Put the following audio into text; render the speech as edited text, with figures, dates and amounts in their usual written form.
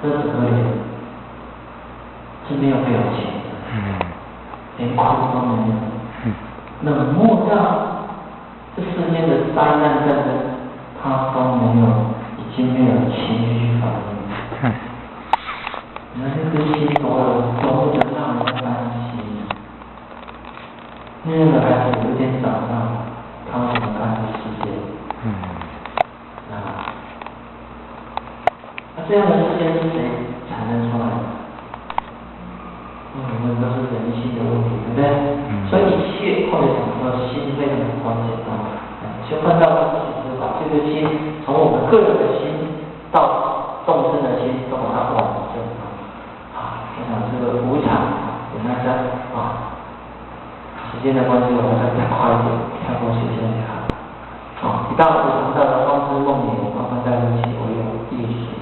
这整个人是没有表情的，连哭都没有，冷漠到这世间的灾难战争，他都没有，已经没有情绪去反应。你看这颗心多么的让人担心。那个孩子有一天早上，他怎么看这世界？那这样的世界是谁产生出来的？我们都是人性的问题，对不对？所以一切后来讲到心非常的关键就看到就是把这个心从我们个人的心到众生的心都把它完整我想这个无常给大家时间的关系，我们再快一点跳过去先好。一到无常到了方知梦里，我慢慢带入起我有意识。